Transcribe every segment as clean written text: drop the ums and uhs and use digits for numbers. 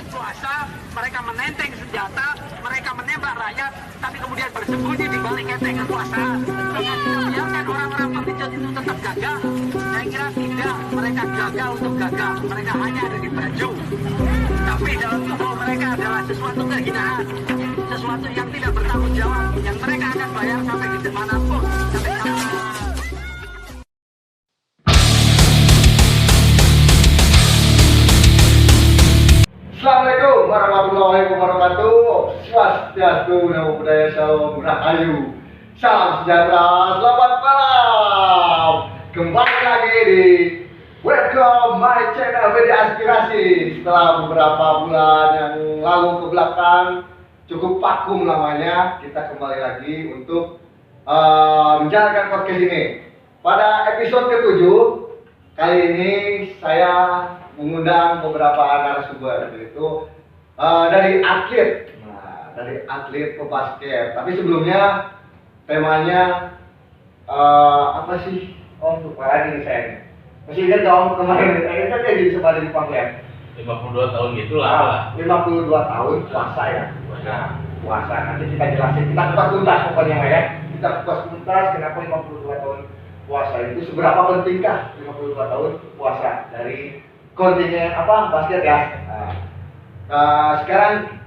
puasa, mereka menenteng senjata, mereka menembak rakyat, tapi kemudian bersembunyi di balik enteng kekuasaan. Dengan membiarkan orang-orang pemijat itu tetap gagah, saya kira tidak. Mereka gagal untuk gagah, mereka hanya ada di baju. Tapi dalam tubuh mereka adalah sesuatu kehinaan, sesuatu yang tidak bertanggung jawab, yang mereka akan bayar sampai di manapun. Assalamualaikum warahmatullahi wabarakatuh. Swastiastu, Namo Buddhaya, Salam Rahayu, salam sejahtera, selamat malam. Kembali lagi di Welcome My Channel Media Aspirasi. Setelah beberapa bulan yang lalu ke belakang, cukup vakum namanya, kita kembali lagi untuk menjalankan podcast ini. Pada episode ke-7 kali ini saya mengundang beberapa narasumber, yaitu dari atlet, dari atlet pebasket. Tapi sebelumnya temanya apa sih? Om, lupa lagi nih saya. Masih ingat Om kemarin kita kayak jadi sempat di panggilan 52 tahun gitulah. 52 tahun puasa ya. Puasa. Nanti kita jelasin. Kita kupas tuntas pokoknya ya. Kita kupas tuntas kenapa 52 tahun puasa itu seberapa pentingkah 52 tahun puasa dari kontingen apa basket ya. Sekarang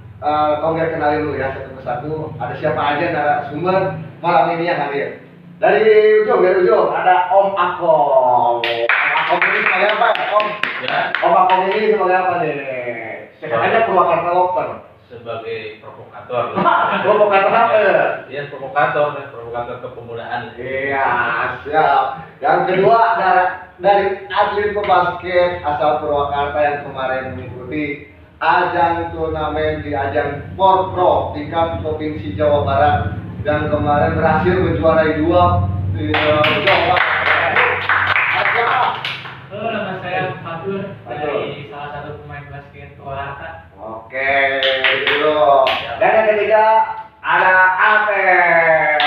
kau biar kenalin dulu ya satu persatu. Ada siapa aja narasumber malam ini yang hadir. Dari ujung ada Om Akom. Om Akom ini sebagai apa ya Om? Ya. Om Akom ini sebagai apa nih? Sekarangnya Purwakarta Loper. Sebagai provokator. Provokator apa? Iya, provokator kepemudaan. Iya, siap. Yang kedua dari atlet pebasket asal Purwakarta yang kemarin mengikuti ajang turnamen di ajang Porpro tingkat provinsi Jawa Barat dan kemarin berhasil menjuarai 2 di Jawa Barat. Halo, nama saya Fatur dari salah satu pemain basket Purwakarta. Oke, dulu. Dan yang ketiga ada Atep.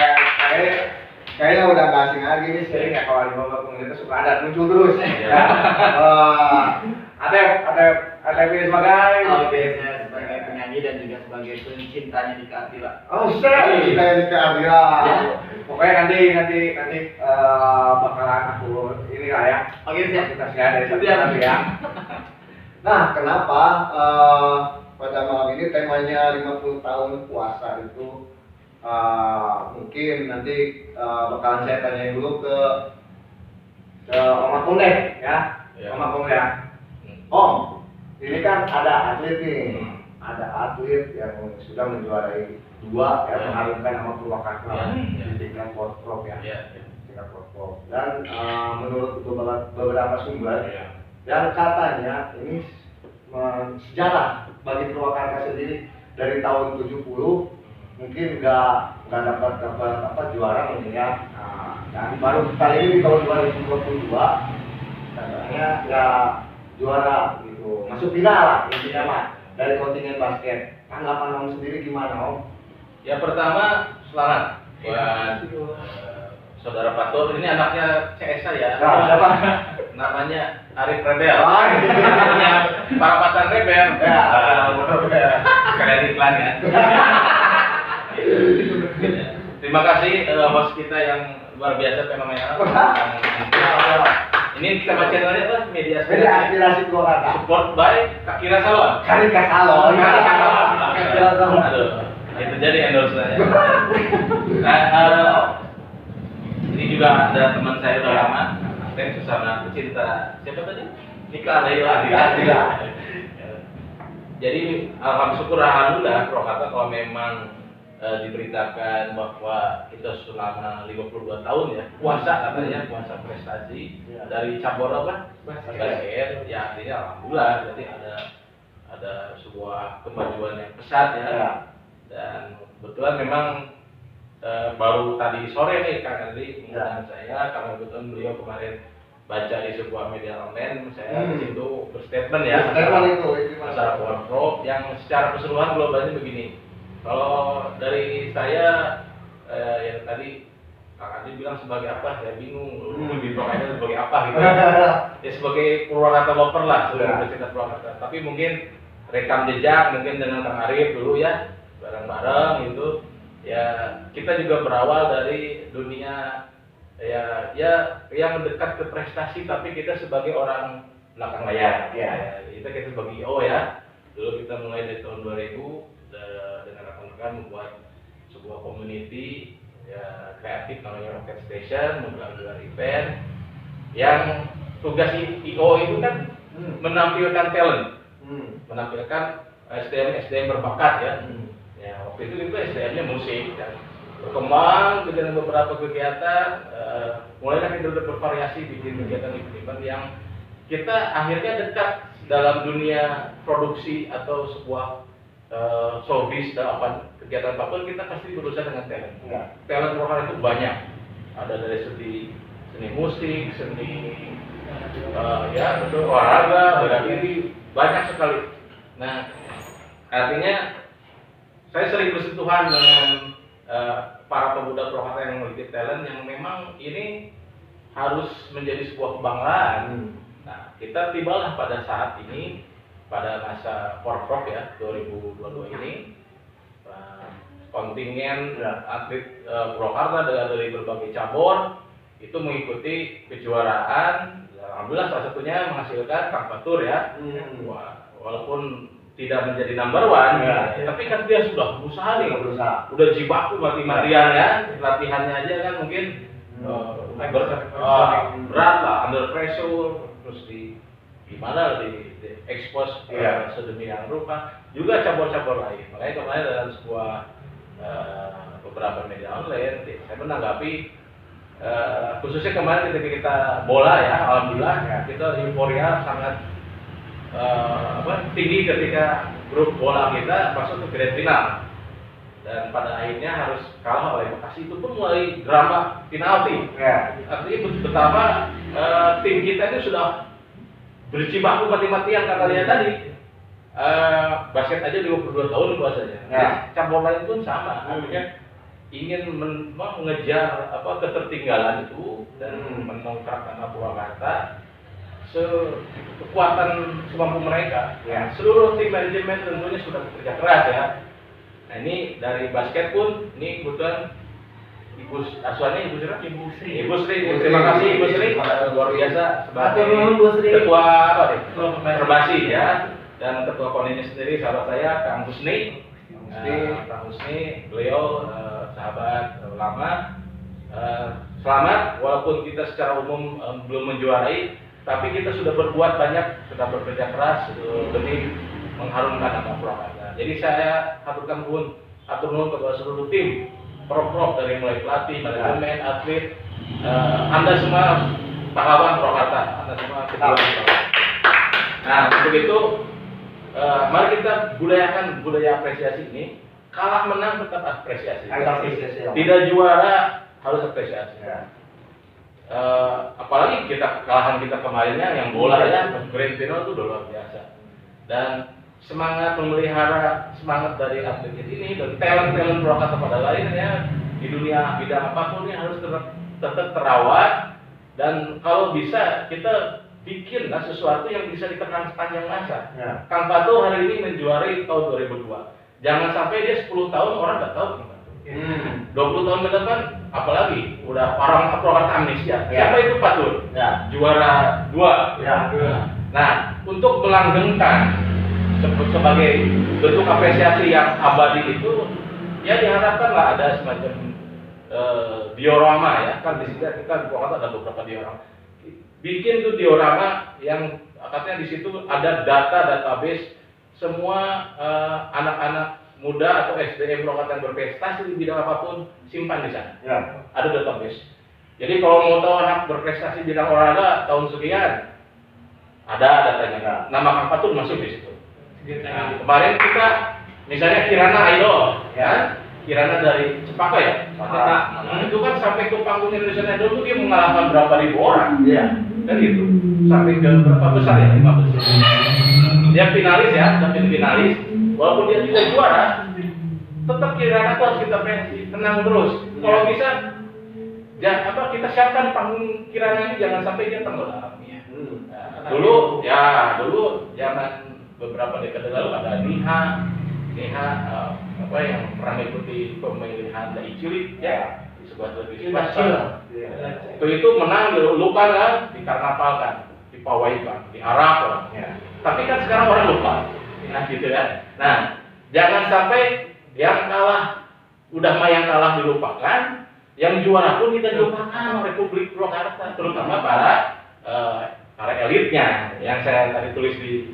Kayaknya udah gak asing lagi nih sering ya kalau di babak pengen suka ada muncul terus. Atep ini sebagai Saya sebagai penyanyi dan juga sebagai pencintanya di Keadilan. oh siap, kita yang keadilan. Pokoknya nanti bakalan aku ini lah ya. Oke, siap. Kita share dari satu nanti ya. Nah, kenapa pada malam ini temanya 50 tahun puasa itu mungkin nanti bakalan saya tanya dulu ke Om Akom deh ya. Ya. Om Akom ya. Om, ini kan ada atlet nih. Ada atlet yang sudah menjuarai 2 yang mengharumkan nama Purwakarta di tingkat Porprov ya. Tingkat Porprov. Dan menurut beberapa sumber yang katanya ini sejarah bagi Purwakarta sendiri dari tahun 70 mungkin nggak dapat apa juara mungkin ya. Dan baru kali ini di tahun 2022 katanya ya juara gitu, masuk final lah intinya mah dari kontingen basket. Tanggapan Om sendiri gimana Om? Ya, pertama selamat buat saudara Fatur. Ini anaknya CS saya. Nah, siapa? Namanya Arif Rebel. Iya. Parapatan Rebel. Ya. Sekalian iklan ya. Terima kasih host kita yang luar biasa fenomenal. Ini tema channelnya apa? Media Aspirasi Purwakarta. Support by Kakira Salon. Karika Salon. Kakira Salon. Aduh, itu jadi endorse-nya. Ini juga ada teman saya udah lama, yang sesama pecinta siapa tadi? Nika Adila. Jadi alhamdulillah Purwakarta kalau memang diberitakan bahwa kita selama 52 tahun ya puasa katanya, puasa prestasi dari cabur apa? Basket. Ya artinya alhamdulillah jadi ada sebuah kemajuan yang pesat ya. Dan kebetulan memang baru tadi sore nih Kang Andri mengundang saya karena kebetulan beliau kemarin baca di sebuah media online, saya di situ berstatement ya masalah Porpro yang secara keseluruhan globalnya begini. Kalau dari saya yang tadi Kang Andi bilang sebagai apa, saya bingung lebih pokoknya sebagai apa gitu. Ya sebagai Purwakarta Loper lah, sebagai pecinta Purwakarta. Tapi mungkin rekam jejak mungkin dengan Kang Arif dulu ya, bareng-bareng gitu. Ya kita juga berawal dari dunia ya mendekat ke prestasi, tapi kita sebagai orang belakang layar. Ya, kita sebagai IO ya. Dulu kita mulai dari tahun 2000 dengan rekan-rekan membuat sebuah community ya kreatif namanya Rocket Station, menggelar event yang tugas IO itu kan menampilkan talent, menampilkan SDM berbakat ya. Ya waktu itu SDM-nya musik dan berkembang dengan beberapa kegiatan, mulailah kita bervariasi bikin kegiatan-kegiatan yang kita akhirnya dekat dalam dunia produksi atau sebuah showbiz dan kegiatan apapun kita pasti berusaha dengan talent. Talent lokal itu banyak, ada dari seni musik, seni ya betul olahraga, bela diri, banyak sekali. Nah artinya saya sering bersentuhan dengan para pemuda Purwakarta yang memiliki talent yang memang ini harus menjadi sebuah kebanggaan. Nah, kita tibalah pada saat ini, pada masa Porprov ya, 2022 ini, kontingen atlet Purwakarta dari berbagai cabur itu mengikuti kejuaraan. Alhamdulillah salah satunya menghasilkan Kang Fatur ya, walaupun tidak menjadi number one, tapi kan dia sudah berusaha nih, udah jibaku mati-matian ya, latihannya aja kan mungkin berat lah, under pressure, terus di expose sedemikian rupa, juga cabur-cabur lain. Makanya kemarin dalam sebuah beberapa media online, saya menanggapi khususnya kemarin ketika kita bola ya, alhamdulillah kita euforia sangat tinggi ketika grup bola kita masuk ke grand final dan pada akhirnya harus kalah oleh Bekasi. Itu pun mulai drama penalti. Artinya betapa tim kita itu sudah berjibaku mati-matian kata dia tadi. Basket aja 52 tahun puasanya. Cabur lain pun sama. Artinya ingin mengejar ketertinggalan itu dan mendongkrak nama Purwakarta kekuatan semampu mereka. Seluruh tim manajemen tentunya sudah bekerja keras ya. Nah ini dari basket pun, ini kebetulan Ibu Sri, terima kasih Ibu Sri, luar biasa sebagai ketua Perbasi ya, dan ketua koninya sendiri sahabat saya Kang Husni. Kang Husni, beliau sahabat lama. Selamat, walaupun kita secara umum belum menjuarai, tapi kita sudah berbuat banyak, sudah bekerja keras demi mengharumkan nama Purwakarta. Jadi saya haturkan atur nuhun kepada seluruh tim Porprov dari mulai pelatih, manajemen, atlet, Anda semua pahlawan Purwakarta, Anda semua pahlawan. Nah untuk itu mari kita budayakan budaya apresiasi ini. Kalah menang tetap apresiasi. Tidak juara harus apresiasi. Apalagi kekalahan kita kemarinnya yang bola ya, grand final itu luar biasa. Dan semangat memelihara semangat dari atlet ini dan talent Purwakarta pada lainnya di dunia bidang apapun ini harus tetap terawat, dan kalau bisa kita bikin sesuatu yang bisa ditekan sepanjang masa. Kang Fatur hari ini menjuarai tahun 2002. Jangan sampai dia 10 tahun orang nggak tahu Kang Fatur. 20 tahun ke depan apalagi udah orang Purwakarta amnesia. Siapa itu Fatur? Juara 2. Nah, untuk melanggengkan sebagai bentuk apresiasi yang abadi itu, ya diharapkanlah ada semacam diorama ya, kan di sini kita di Purwakarta ada beberapa diorama. Bikin tuh diorama yang katanya di situ ada database semua anak-anak muda atau SDM Purwakarta yang berprestasi di bidang apapun, simpan di sana. Ada database. Jadi kalau mau tahu anak berprestasi di bidang olahraga tahun sekian, ada datanya. Nama Kang Fatur masuk di situ. Nah, kemarin kita misalnya Kirana Idol, ya, Kirana dari Cepaka ya, itu kan sampai ke panggung Indonesian Idol itu dia mengalahkan berapa ribu orang, kan gitu, sampai ke berapa besar ya, 5 besar. Dia finalis ya, tapi finalis, walaupun dia tidak juara, tetap Kirana itu harus kita apresiasi, tenang terus. Kalau bisa, kita siapkan panggung Kirana ini jangan sampai dia tenggelam. Dulu jangan beberapa dekade lalu ada DH apa yang pernah mengikuti pemilihan dari Cilik ya di sebuah televisi swasta. Itu menang lupa kan, dikarnavalkan, dipawaikan, diharapkan. Tapi kan sekarang orang lupa, nah gitu kan. Nah, jangan sampai yang kalah yang kalah dilupakan, yang juara pun kita lupakan. Republik Purwakarta, terutama para elitnya yang saya tadi tulis di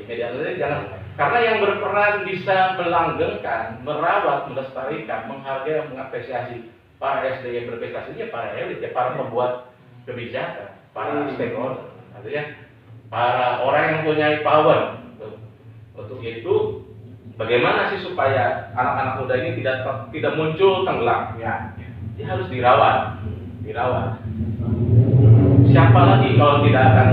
media sosial, jangan, karena yang berperan bisa melanggengkan, merawat, melestarikan, menghargai, mengapresiasi para SDM berprestasinya, para elit, ya, para pembuat kebijakan, para stakeholder, artinya para orang yang punya power. Untuk itu, bagaimana sih supaya anak-anak muda ini tidak muncul tenggelam? Ya, dia harus dirawat. Siapa lagi kalau tidak akan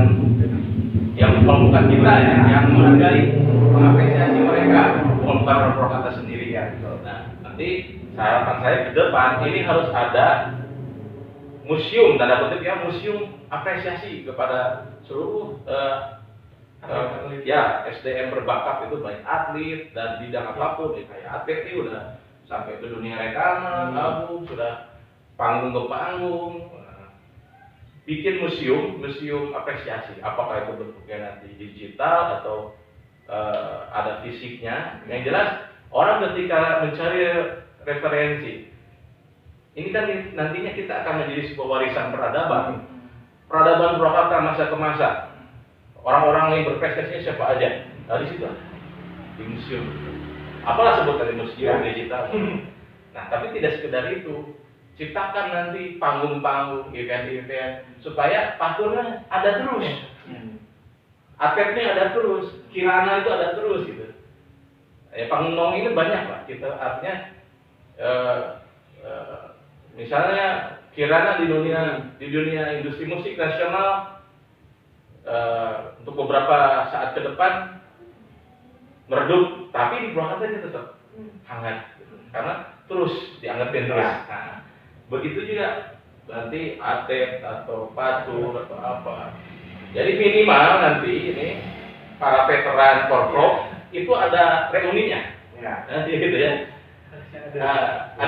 yang bukan kita ya, yang menghargai, mengapresiasi mereka, bukan Purwakarta sendiri ya. Nah, nanti harapan saya ke depan ini harus ada museum, tanda kutip ya, museum apresiasi kepada seluruh ya SDM berbakat itu, baik atlet dan bidang apapun ya, kayak atlet ini udah sampai ke dunia rekaman, album, sudah panggung ke panggung. Bikin museum apresiasi, apakah itu bentuknya nanti digital atau ada fisiknya. Yang jelas orang ketika mencari referensi, ini kan nantinya kita akan menjadi sebuah warisan peradaban Purwakarta masa ke masa. Orang-orang yang berprestasi siapa aja? Nah, di situ di museum. Apalah sebutan museum digital. Nah, tapi tidak sekedar itu. Ciptakan nanti panggung-panggung, event-event supaya paturnya ada terus, atletnya ada terus, kirana itu ada terus gitu. Panggung ini banyak Pak. Kita artinya misalnya kirana di dunia industri musik nasional untuk beberapa saat ke depan meredup, tapi di Purwakarta dia tetap hangat gitu. Karena terus dianggapin terus. Nah, begitu juga nanti atlet atau patur atau apa. Jadi minimal nanti ini para veteran Porprov itu ada reuninya. Nanti gitu ya. Nah,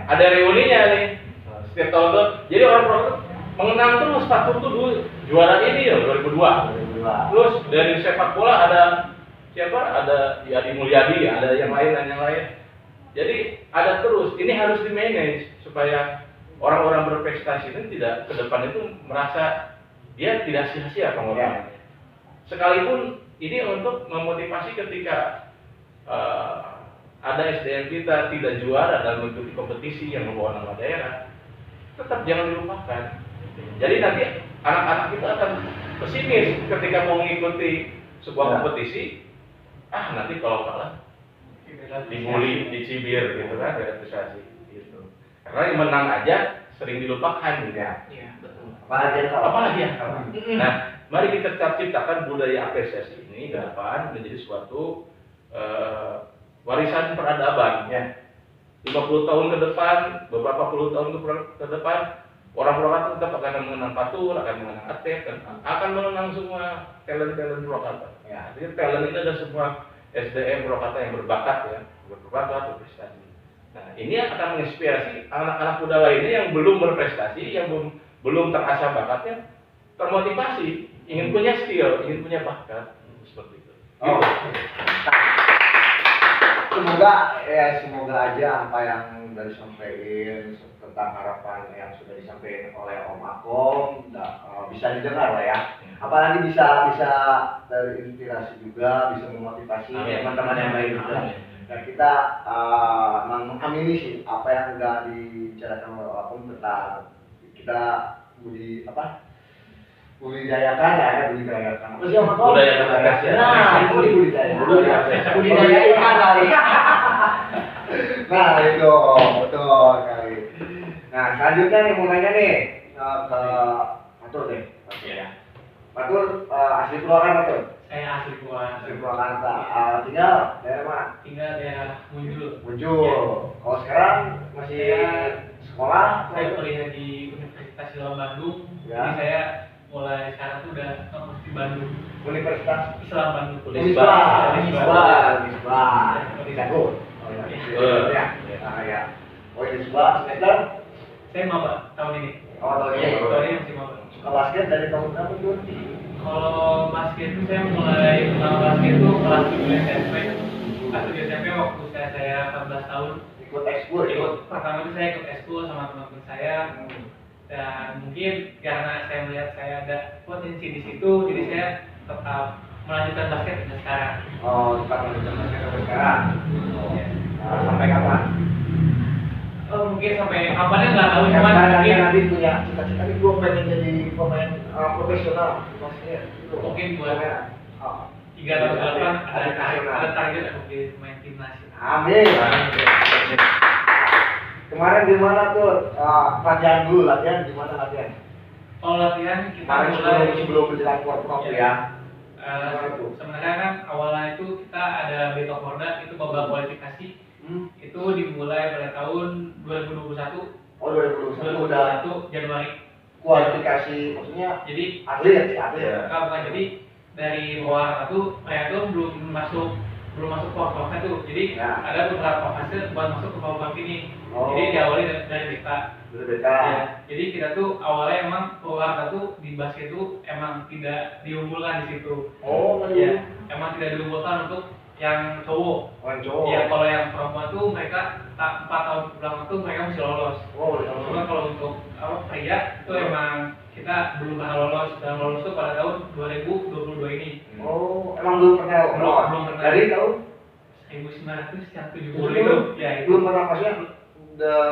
ada reuninya nih setiap tahun tuh. Jadi orang Porprov mengenang terus patur tuh dulu juara ini ya 2002. Terus dari sepak bola ada siapa? Ada Yadi Mulyadi, ada yang lain dan yang lain. Jadi ada terus. Ini harus di manage supaya orang-orang berprestasi itu tidak ke depan itu merasa dia tidak sia-sia pengorbanannya. Sekalipun ini untuk memotivasi ketika ada SDM kita tidak juara dalam mengikuti kompetisi yang membawa nama daerah, tetap jangan dilupakan. Jadi nanti anak-anak kita akan pesimis ketika mau mengikuti sebuah kompetisi, nanti kalau kalah dibully, dicibir gitu kan, dari prestasi gitu. Karena yang menang aja sering dilupakan gitu ya. Apalagi yang kalah. Nah, mari kita ciptakan budaya apresiasi ini ke depan menjadi suatu warisan peradaban ya. 50 tahun ke depan, beberapa puluh tahun ke depan, orang Purwakarta tetap akan mengenang patur, akan mengenang atlet, dan akan mengenang semua talent-talent Purwakarta. Ya, artinya talent itu ada semua SDM Purwakarta yang berbakat ya, berbakat, berprestasi. Nah, ini akan menginspirasi anak-anak muda lainnya yang belum berprestasi, yang belum terasah bakatnya, termotivasi, ingin punya skill, ingin punya bakat, seperti itu. Semoga aja apa yang sudah disampaikan tentang harapan yang sudah disampaikan oleh Om Akom bisa didengar lah ya. Apalagi bisa terinspirasi juga, bisa memotivasi teman-teman yang lain juga. Dan kita mengamini sih apa yang sudah dibicarakan oleh Om Akom tentang kita budidayakan ya, budidayakan. Apa sih Om Akom? Budidayakan. Itu budidaya ikan kali. Nah itu betul kali. Nah selanjutnya nih mau nanya nih ke Patur deh. Patur asli Purwakarta Patur? Saya asli Purwakarta. Tinggal daerah mana? Tinggal daerah Munjul. Kalau sekarang masih sekolah? Saya kuliah di Universitas Islam Bandung. Ya. Jadi saya mulai sekarang tuh udah kampus di Bandung, Universitas Islam Bandung. Unisba. Jago. Oh ya. Ya. Oh Unisba semester. Saya maba tahun ini. Tahun Tahun ini. ini masih maba. Suka basket dari tahun berapa tuh? Kalau basket itu saya mulai kenal basket itu kelas 7 SMP. Kelas 7 SMP waktu saya 14 tahun. Ikut ekskul. Pertama itu saya ikut ekskul sama teman-teman saya. Dan mungkin karena saya melihat saya ada potensi di situ, jadi saya tetap melanjutkan basket sampai sekarang. Oh, tetap melanjutkan basket sampai sekarang. Ya. Sampai kapan? Mungkin sampai kapannya nggak tahu, cuman Karena mungkin nanti punya cita-cita nih gue pengen jadi pemain profesional maksudnya. Mungkin buat 3 tahun ke depan ada target untuk jadi pemain timnas. Amin. Kemarin gimana tuh latihan dulu gimana latihan? Kalau latihan kita Kemarin mulai sebelum berjalan prop ya. Sebenarnya kan awalnya itu kita ada Beta Porda itu babak kualifikasi. Itu dimulai pada tahun 2021. Oh 2021 udah Januari. Kualifikasi maksudnya Jadi atlet. bukan, jadi dari bawah itu mereka tuh belum masuk POR tuh. Jadi ada beberapa fase buat masuk ke POR ini. Jadi diawali dari BK. Ya, jadi kita tuh awalnya emang POR tuh di basket tuh emang tidak diunggulkan di situ. Ya, emang tidak diunggulkan untuk yang cowok. Ya, kalau yang perempuan tuh mereka 4 tahun belakang tuh mereka masih lolos. Cuma kalau untuk pria itu emang kita belum pernah lolos, dan lolos tuh pada tahun 2022 ini. Emang belum pernah lolos. Belum pernah. Dari tahun 1970 itu. Ya, itu. Belum pernah maksudnya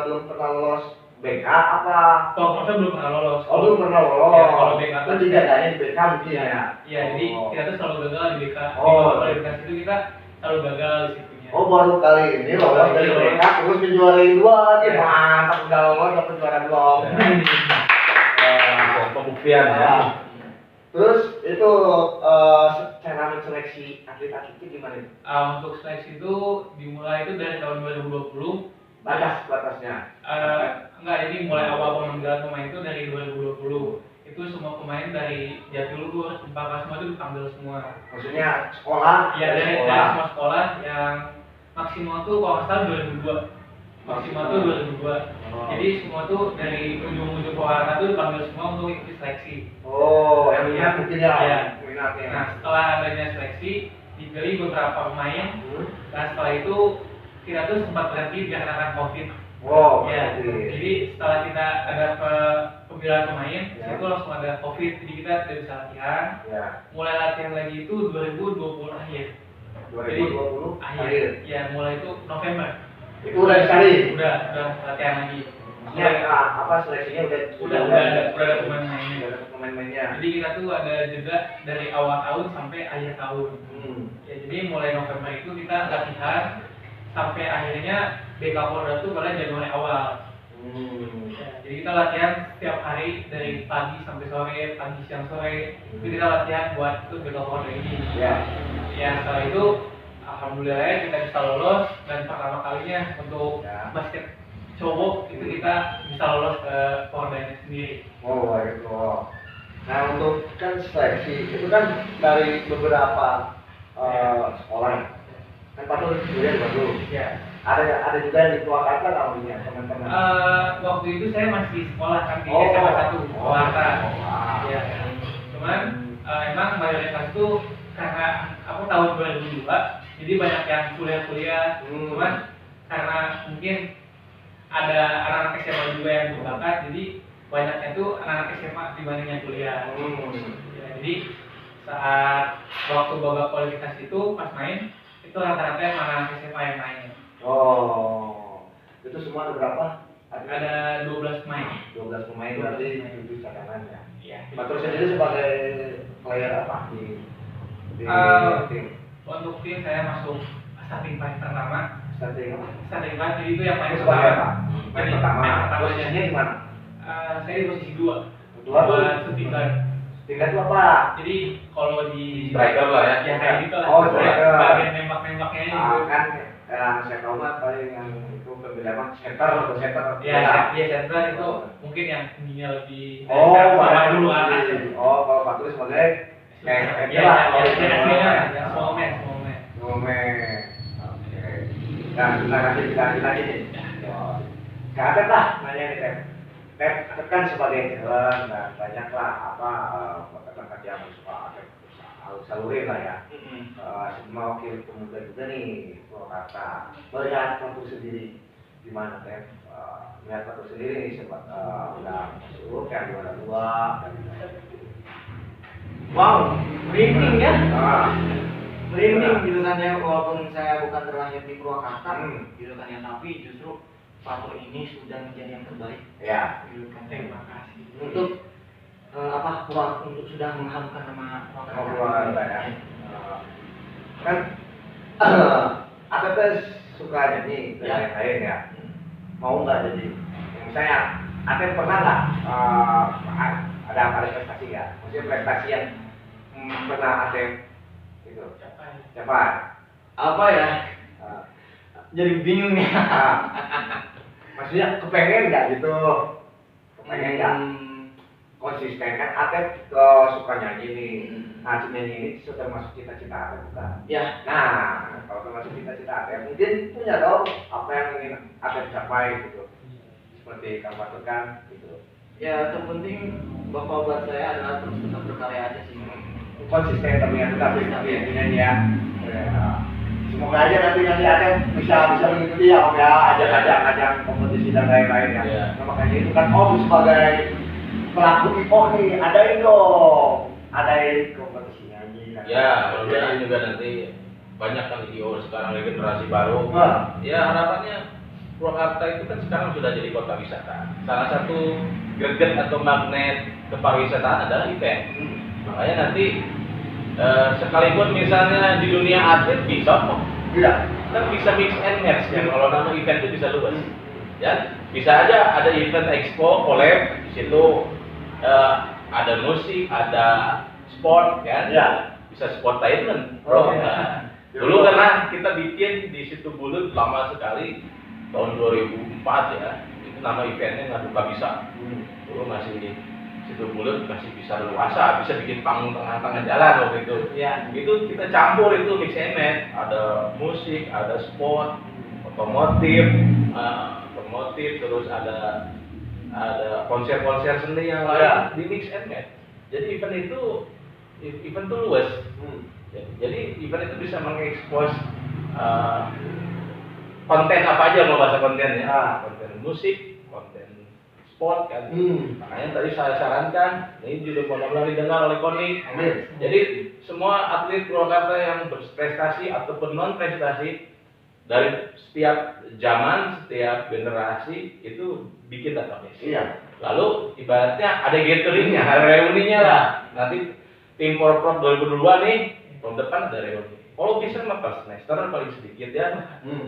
belum pernah lolos BK apa? Kalau belum pernah lolos. Belum pernah lolos. Ya, kalau BK tuh tidak adanya di BK mungkin ya. Iya, jadi kita tuh selalu gagal di BK. Di Oh. kualifikasi itu kita selalu gagal di situnya. Baru kali ini lolos dari Iya. BK terus menjuarai 2 Iya. mantap udah lolos dapat juara belum. Pembuktian ya. Terus itu cara seleksi atlet-atletnya gimana? Untuk seleksi itu dimulai itu dari tahun 2020. Batasnya. Enggak, jadi mulai awal pemanggilan pemain itu dari 2020. Itu semua pemain dari Jatiluhur, Cempaka semua itu dipanggil semua. Maksudnya sekolah? Iya, dari semua sekolah yang maksimal tuh kalau nggak salah 2002. Maksimal tuh 2002. Jadi semua tuh dari ujung-ujung Pewarna tuh dipanggil semua untuk ikut seleksi. Yang minat mungkin ya. Iya. Minatnya. Nah, setelah adanya seleksi, dipilih beberapa pemain. Dan setelah itu kita tuh sempat berhenti dikarenakan COVID. Ya, jadi setelah kita ada pemilihan pemain, itu langsung ada COVID, jadi kita tidak bisa latihan. Mulai latihan lagi itu 2020 akhir. 2020 Akhir. Ya, mulai itu November. Itu udah dicari. Udah latihan lagi. Seleksinya Udah ada pemain-pemainnya. Udah ada pemain-pemainnya. Jadi kita tuh ada jeda dari awal tahun sampai akhir tahun. Ya, jadi mulai November itu kita latihan sampai akhirnya BK Polda tuh pada Januari awal. Ya, jadi kita latihan setiap hari dari pagi sampai sore, pagi siang sore. Itu kita latihan buat itu BK Polda ini. Ya, setelah itu alhamdulillah kita bisa lolos, dan pertama kalinya untuk basket cowok itu kita bisa lolos ke Pordanya sendiri. Gitu. Nah, untuk kan seleksi itu kan dari beberapa sekolah. Kan patut kuliah baru. Ya. Ada juga yang di Purwakarta namanya teman-teman. Waktu itu saya masih sekolah kan di SMA 1 Purwakarta. Ya. Cuman emang mayoritas itu karena aku tahun 2002, jadi banyak yang kuliah. Cuman karena mungkin ada anak-anak SMA juga yang berbakat, jadi banyaknya tuh anak-anak SMA dibanding yang kuliah. Ya, jadi saat waktu babak kualifikasi itu pas main, itu rata-rata yang anak SMA yang main. Itu semua ada berapa? Ada 12 pemain. 12 pemain berarti 7 cadangan ya. Iya. Batur sendiri sebagai player apa di tim? Untuk tim saya masuk starting five pertama. Starting apa? Starting five, jadi itu yang main Sebagai apa? Main pertama. pertama. Posisinya di mana? Saya di posisi 2. Kedua tuh? Shooting guard. Tingkat itu apa? Jadi kalau di Striker lah ya. Ya kayak gitu lah. Striker. Bagian nembak-nembaknya gitu. Kan saya tahu mah paling yang itu apa center. Iya, center itu mungkin yang ininya lebih banyak dulu atas. Kalau Pak Tulis sebagai small man. Oke. Nah, kita nanti kita lagi nih. Kata lah nanya nih Tep kan sebagai talent dan banyaklah kata-kata yang suka salurin lah ya. Semua wakil pemuda juga nih Purwakarta melihat Patu sendiri gimana Tep? Melihat Patu sendiri nih sempat udah masuk yang juara 2. Wow, merinding ya? Merinding gitu kan ya, walaupun saya bukan terlahir di Purwakarta, gitu kan ya, tapi justru Patu ini sudah menjadi yang terbaik. Ya. Gitu kan. Terima kasih. Untuk untuk sudah mengharumkan nama Purwakarta ya. Kan apa tuh suka nyanyi dan lain-lain ya. Mau nggak jadi? Misalnya, Ate pernah nggak ada prestasi ya? Maksudnya prestasi yang pernah Ate itu capai? apa ya? Jadi bingung ya. Maksudnya kepengen nggak gitu? Kepengen nggak? Konsisten kan Ate suka nyanyi nih. Nah, nyanyi ini sudah masuk cita-cita Ate bukan? Ya. Nah, kalau termasuk cita-cita Ate mungkin punya dong apa yang ingin Ate capai gitu. Seperti Kang Patu kan gitu. Ya terpenting bapak buat saya adalah terus tetap berkarya aja sih. Konsisten tapi intinya ya. Semoga aja nanti Ate bisa mengikuti ya Om ya, ajang kompetisi dan lain-lain ya. Iya. Nah, makanya itu kan Om sebagai pelaku IPO nih, adain dong, adain kompetisi nyanyi. Ya, mudah-mudahan juga nanti banyak kan IO sekarang generasi baru. Ya harapannya Purwakarta itu kan sekarang sudah jadi kota wisata. Salah satu greget atau magnet kepariwisataan adalah event. Makanya nanti sekalipun misalnya di dunia atlet bisa kok. Iya. Kan bisa mix and match ya. Kalau nama event itu bisa luas. Ya, bisa aja ada event expo, collab, di situ ada musik, ada sport kan. Iya. Bisa sportainment. Iya. Dulu karena kita bikin di situ Bulut lama sekali tahun 2004 ya. Itu nama eventnya nggak buka bisa. Dulu masih di situ Bulut masih bisa luasa, bisa bikin panggung tengah-tengah jalan waktu itu. Ya. Itu kita campur itu mix and match, ada musik, ada sport, otomotif, terus ada konser-konser seni yang lain di mix and match. Jadi event itu luas. Jadi event itu bisa mengekspos konten apa aja mau bahasa kontennya, konten musik, konten sport kan. Makanya tadi saya sarankan, ini juga mudah-mudahan didengar oleh KONI. Jadi semua atlet Purwakarta yang berprestasi ataupun non prestasi dari setiap zaman, setiap generasi itu bikin database. Iya. Lalu ibaratnya ada gatheringnya, ada reuninya lah. Nanti tim Porprov 2022 nih, tahun depan ada reuni. Kalau bisa mah pas semester paling sedikit ya.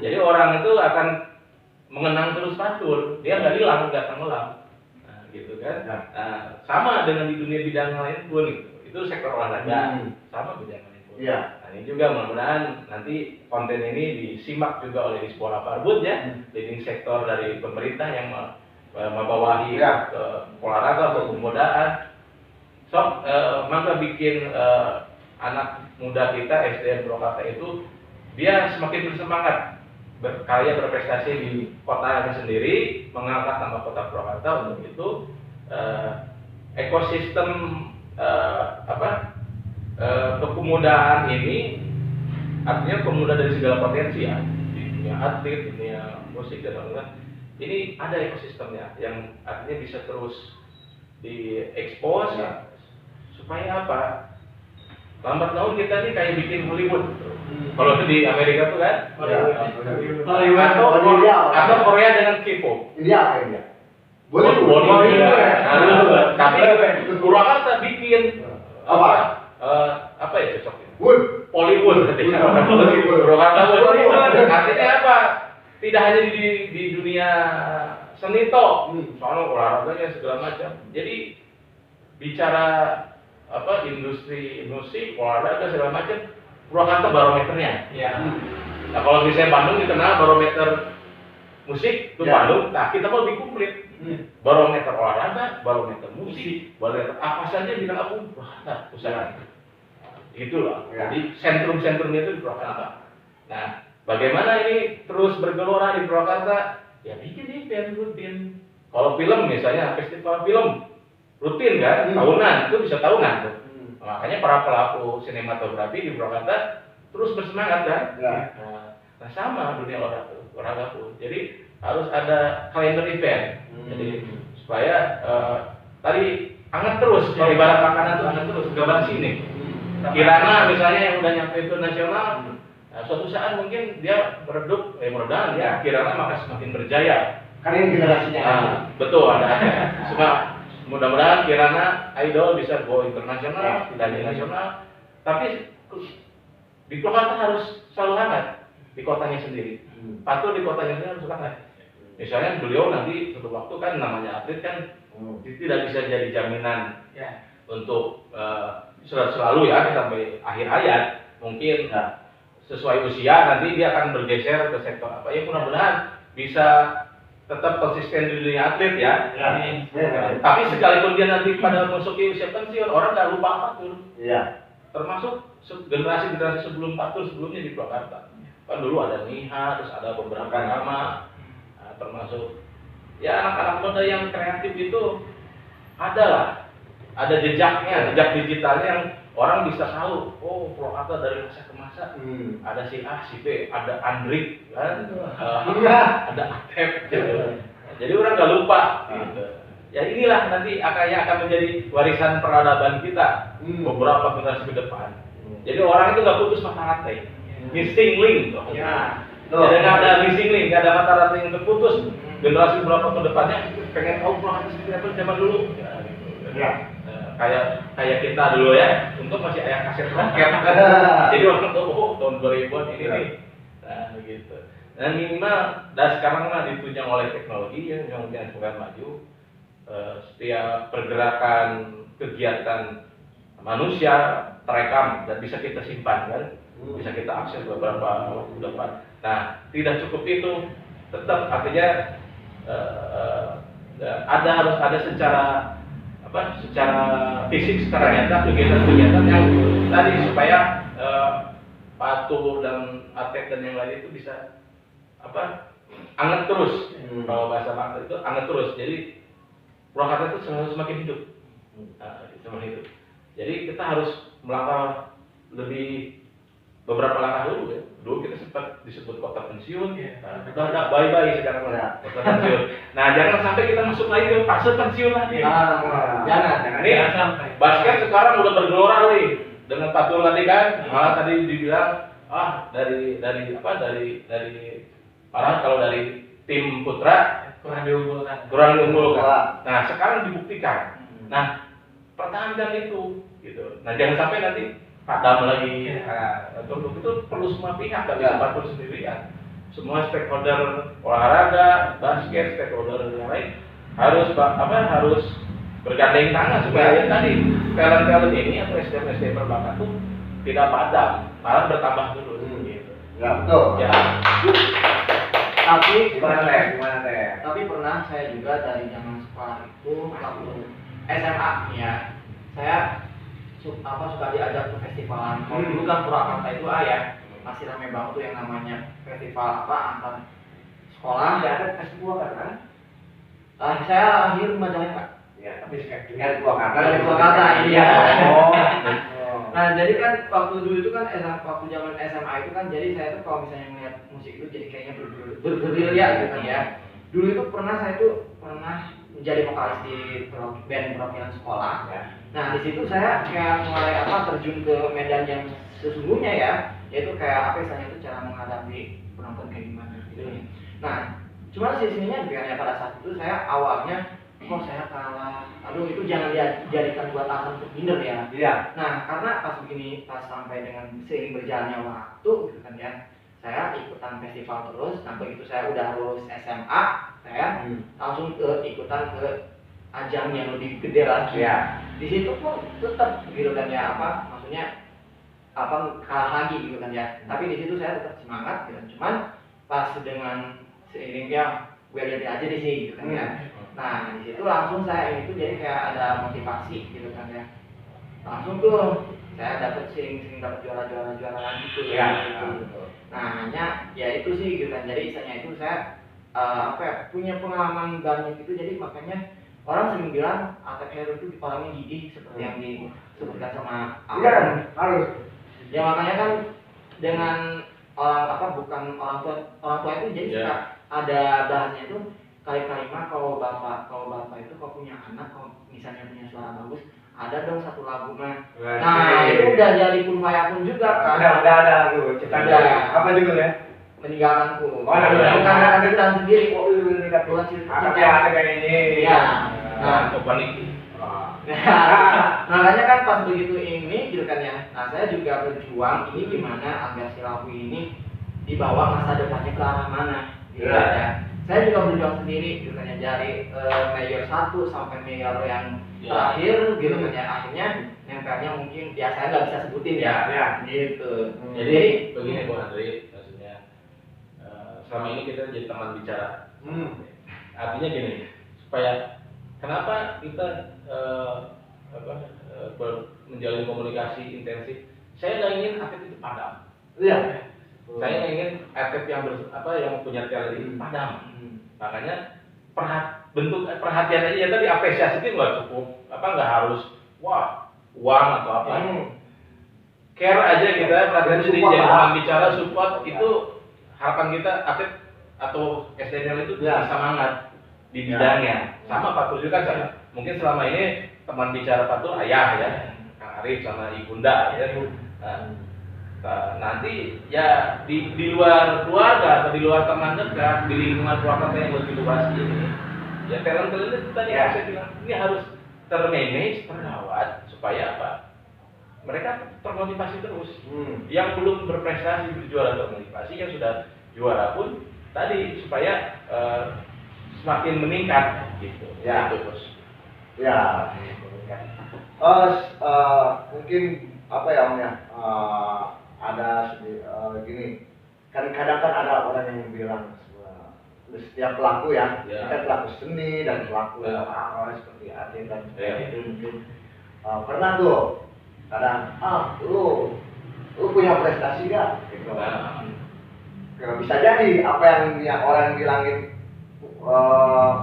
Jadi orang itu akan mengenang terus Fatur. Dia nggak hilang, nggak tenggelam. Nah, gitu kan. Nah, sama dengan di dunia bidang lain pun gitu. Itu sektor olahraga. Sama bidang lain pun. Iya. Nah, ini juga mudah-mudahan nanti konten ini disimak juga oleh Dispora Parbud ya, leading sektor dari pemerintah yang membawahi ke olahraga atau kepemudaan. Maka bikin anak muda kita SDM Purwakarta itu dia semakin bersemangat berkarya berprestasi di kotanya sendiri, mengangkat nama kota Purwakarta. Untuk itu ekosistem kepemudaan ini artinya pemuda dari segala potensi ya, di dunia atlet, dunia musik dan lain-lain. Ini ada ekosistemnya yang artinya bisa terus diekspos supaya apa? Lambat laun kita nih kayak bikin Hollywood. Kalau itu di Amerika tuh kan, atau Korea dengan K-pop. Ini apa ini? Boleh. Tapi Purwakarta bikin apa ya cocoknya? Bollywood. Purwakarta Bollywood. Artinya apa? Tidak hanya di dunia seni toh, soalnya olahraganya segala macam. Jadi bicara industri musik, olahraga segala macam, Purwakarta barometernya. Ya. Nah kalau misalnya Bandung dikenal barometer musik, itu Bandung. Nah, kita mau lebih komplit. Barometer olahraga, barometer musik, barometer apa saja bilang aku Purwakarta usaha. Itulah. Jadi sentrum-sentrumnya itu di Purwakarta. Nah, bagaimana ini terus bergelora di Purwakarta? Ya bikin event rutin. Kalau film misalnya festival film rutin kan, tahunan, itu bisa tahunan tuh. Makanya para pelaku sinematografi di Purwakarta terus bersemangat kan. Nah sama dunia olahraga pun. Jadi harus ada kalender event. Jadi supaya tadi hangat terus. Kalau ibarat makanan itu hangat terus, gak basi nih. Kirana misalnya yang udah nyampe itu nasional, suatu saat mungkin dia meredup, mudah-mudahan ya Kirana maka semakin berjaya. Karena ini generasinya. Betul ada. Mudah-mudahan Kirana idol bisa go internasional dan nasional. Tapi di Purwakarta harus selalu hangat di kotanya sendiri. Patul di kotanya sendiri harus hangat. Misalnya beliau nanti suatu waktu kan namanya atlet kan tidak bisa jadi jaminan untuk selalu ya sampai akhir hayat. Mungkin sesuai usia nanti dia akan bergeser ke sektor apa ya, mudah-mudahan bisa tetap konsisten di dunia atlet ya. Tapi sekalipun dia nanti pada masuki usia pensiun, orang nggak lupa Patul. Termasuk generasi-generasi sebelum Patul sebelumnya di Purwakarta. Kan dulu ada Niha, terus ada beberapa nama, termasuk ya anak-anak muda yang kreatif itu ada jejaknya, jejak digitalnya yang orang bisa tahu. Oh, Purwakarta dari masa ke masa ada si A, si B, ada Andrik, kan, ada Atep, gitu. Jadi orang nggak lupa. Gitu. Ya inilah nanti akan menjadi warisan peradaban kita beberapa generasi ke depan. Jadi orang itu nggak putus mata rantai, missing link tuh. Jadi nggak ada missing link, nggak ada mata rantai yang terputus. Generasi berapa ke depannya pengen tahu Purwakarta seperti apa zaman dulu. Kayak kita dulu ya, untuk masih ayah kaset roket. Jadi orang tahu, oh tahun 2000-an ini nih. Nah begitu. Dan minimal, dan sekarang mah ditunjang oleh teknologi yang bukan maju. Setiap pergerakan kegiatan manusia terekam dan bisa kita simpan kan, bisa kita akses beberapa waktu depan. Nah, tidak cukup itu, tetap artinya harus ada secara fisik, secara nyata kegiatan-kegiatan yang tadi supaya Patul dan atlet dan yang lain itu bisa anget terus. Kalau bahasa bangsa itu anget terus. Jadi Purwakarta itu semakin hidup. Semakin hidup. Jadi kita harus melangkah lebih beberapa langkah dulu ya. Dulu kita sempat disebut kota pensiun. Kita udah bye-bye sekarang kota pensiun. Nah, jangan sampai kita masuk lagi ke fase pensiun lagi. Jangan. Ini basket sekarang udah bergelora nih dengan Patul tadi kan. Malah tadi dibilang dari kalau dari tim putra kurang diunggulkan. Nah, sekarang dibuktikan. Nah, pertahankan itu gitu. Nah, jangan sampai nanti padam lagi. Untuk itu perlu semua pihak, nggak bisa Patul sendirian. Semua stakeholder olahraga, basket, stakeholder yang lain harus bergandeng tangan supaya tadi talent ini atau SDM berbakat itu tidak padam, malah bertambah terus. Gitu. Betul. Ya. Tapi Gimana teh? Tapi pernah saya juga dari zaman sekolah itu waktu SMA ya, saya suka diajak ke festivalan. Kalau dulu kan Purwakarta itu masih ramai banget tuh yang namanya festival antar sekolah. Ada festival kan? Saya lahir di Majalengka. Ya, tapi dengan Purwakarta. Iya. Oh. Nah, jadi kan waktu dulu itu kan waktu zaman SMA itu kan, jadi saya tuh kalau misalnya melihat musik itu jadi kayaknya bergerilya gitu kan ya. Dulu itu saya pernah menjadi vokalis di band perwakilan sekolah. Nah, di situ saya kayak mulai terjun ke medan yang sesungguhnya ya, yaitu kayak istilahnya itu cara menghadapi penonton kayak gimana gitu. Nah, cuma sisinya ya pada saat itu saya awalnya kok saya kalah, aduh itu jangan dijadikan buat alasan untuk minder ya. Nah, karena pas sampai dengan seiring berjalannya waktu gitu kan ya, saya ikutan festival terus. Nah, begitu saya udah lulus SMA, saya langsung ikutan ke ajang yang lebih gede lagi. Di situ pun tetap gitu kan ya, maksudnya kalah lagi gitu kan ya. Tapi di situ saya tetap semangat gitu. Cuman pas dengan seiring ya gue liatin aja di sini gitu kan ya. Nah di situ langsung saya itu jadi kayak ada motivasi gitu kan ya. Langsung tuh saya dapet sering dapet juara gitu ya. Gitu. Nah hanya ya itu sih gitu kan. Jadi istilahnya itu saya punya pengalaman banyak gitu. Jadi makanya orang sering bilang Atep Heru itu orangnya gigih seperti yang disebutkan sama Iya, harus. Ya makanya kan dengan bukan orang tua itu jadi suka ada bahasanya itu kalimat kalau bapak itu kalau punya anak kalau misalnya punya suara bagus ada dong satu lagu mah. Nah itu udah jadi pun fayakun juga kan. Udah ada tuh. Kita apa judulnya? Meninggalkanku. Bukan ada kita sendiri kok ini bukan cerita. Ada kayak ini. Iya. Nah, panik. Makanya kan pas begitu ini gitu kan ya. Nah saya juga berjuang ini gimana agar si lagu ini dibawa masa depannya ke arah mana gitu ya. Saya juga berjuang sendiri gitu kan ya dari mayor 1 sampai mayor yang terakhir gitu kan ya. Akhirnya nempelnya mungkin ya saya nggak bisa sebutin ya. Gitu. Jadi begini Bu Andri, maksudnya selama ini kita jadi teman bicara. Artinya gini, supaya kenapa kita menjalin komunikasi intensif? Saya nggak ingin atlet itu padam. Iya. Saya nggak ingin atlet yang punya talent itu padam. Makanya bentuk perhatian aja ya, tadi apresiasi itu nggak cukup, nggak harus wah uang atau apa. Care aja kita, perhatian jadi teman bicara, support itu harapan kita atlet atau SDNL itu semangat di bidangnya. Sama Pak Tur juga kan, mungkin selama ini teman bicara Pak Tur ayah ya, Kang Arif sama Ibunda ya. Nanti ya di luar keluarga atau di luar teman dekat, di lingkungan keluarga yang lebih luas ini, ya talent itu tadi saya bilang ini harus termanage, terawat supaya apa? Mereka termotivasi terus. Yang belum berprestasi berjuara termotivasi, yang sudah juara pun tadi supaya semakin meningkat gitu. Ya. Gitu, Bos. Ya. Mungkin apa ya Om ya? Ada gini. Kadang kan ada orang yang bilang setiap pelaku ya, kita pelaku seni dan pelaku orang seperti atlet dan itu mungkin pernah tuh kadang lu punya prestasi gak? Gitu. Bisa jadi apa yang orang bilangin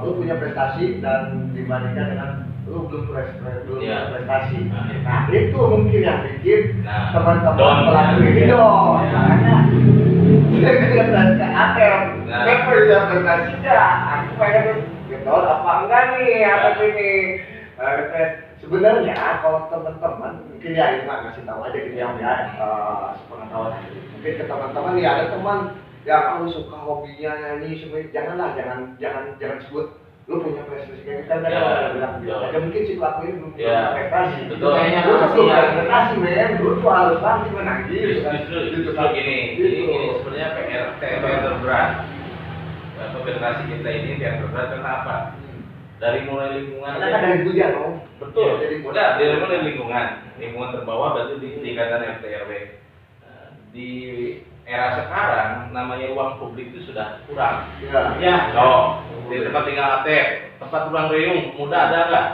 lu punya prestasi dan dibandingkan dengan lu belum prestasi. Nah itu mungkin yang bikin teman-teman pelaku ini dong. Makanya dia kegiatan ke ATM. Saya punya prestasi gak? Aku pengen gitu apa enggak nih apa ini? Sebenarnya kalau teman-teman mungkin ya ini ngasih tahu aja gitu ya sepengetahuan. Mungkin ke teman-teman ya ada teman yang kalau suka hobinya nyanyi semuanya jangan sebut lu punya prestasi kayak kita kan bilang aja mungkin si pelaku ini belum punya prestasi. Betul. Kayaknya lu tuh prestasi men, lu tuh harus bangkit menangis. Justru gini sebenarnya PR terberat. Federasi kita ini PR terberat karena apa? Dari mulai lingkungan. Karena kan dari hujan dong. Betul. Dari mulai lingkungan terbawah berarti di tingkatan RT RW. Di era sekarang namanya ruang publik itu sudah kurang. Di tempat tinggal ATEP, tempat ruang reung muda ada nggak?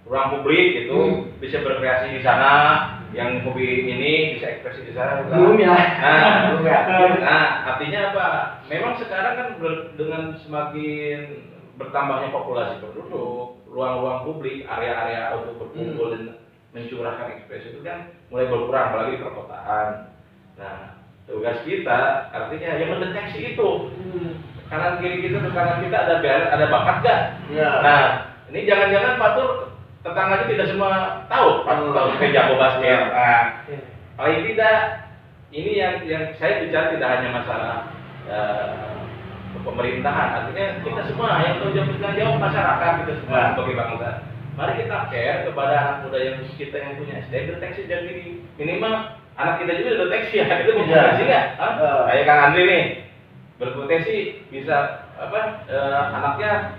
Ruang publik itu bisa berkreasi di sana, yang hobi ini bisa ekspresi di sana. Belum ya. Nah, artinya apa? Memang sekarang kan dengan semakin bertambahnya populasi penduduk, ruang-ruang publik, area-area untuk berkumpul dan mencurahkan ekspresi itu kan mulai berkurang, apalagi di perkotaan. Nah, tugas kita artinya yang mendeteksi itu kanan kiri kita, ke kanan kita ada bakat gak? Nah, ini jangan-jangan Pak Tur tetangganya tidak semua tahu Pak Tur tahu kayak jago basket. Paling tidak ini yang saya bicara tidak hanya masalah pemerintahan, artinya kita semua yang tahu jawab masyarakat kita semua sebagai bangsa. Mari kita care kepada anak muda yang kita yang punya SD, deteksi dan minimal anak kita juga deteksi ya, kita bisa deteksi nggak? Kayak Kang Andri nih berpotensi bisa anaknya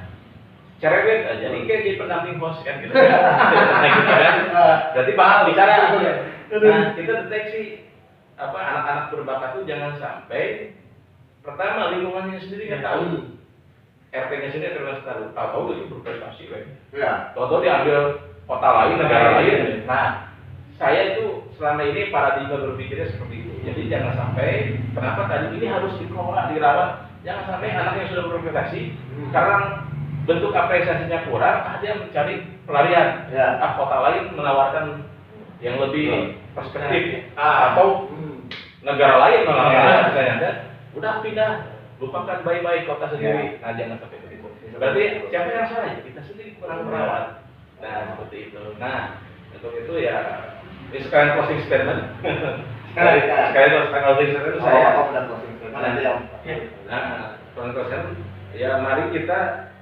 cerewet, jadi kayak jadi pendamping host kan gitu. Berarti bakal bicara. Nah, kita deteksi anak-anak berbakat itu jangan sampai pertama lingkungannya sendiri nggak tahu. RT-nya sini terus tahu itu berprestasi kan. Iya. Tahu diambil kota lain, negara lain. Nah, saya itu selama ini paradigma berpikirnya seperti itu. Jadi jangan sampai kenapa tadi ini harus dikelola, dirawat. Jangan sampai anak yang sudah berprestasi karena bentuk apresiasinya kurang, dia mencari pelarian. Ya. Kota lain menawarkan yang lebih perspektif atau negara lain menawarkan misalnya kan, udah pindah, lupakan baik-baik kota sendiri. Nah, jangan sampai begitu. Berarti siapa yang salah? Ya, kita sendiri kurang merawat. Nah, seperti itu. Nah, untuk itu ya ini sekalian closing statement. Sekalian closing statement saya. Nah, closing ya mari kita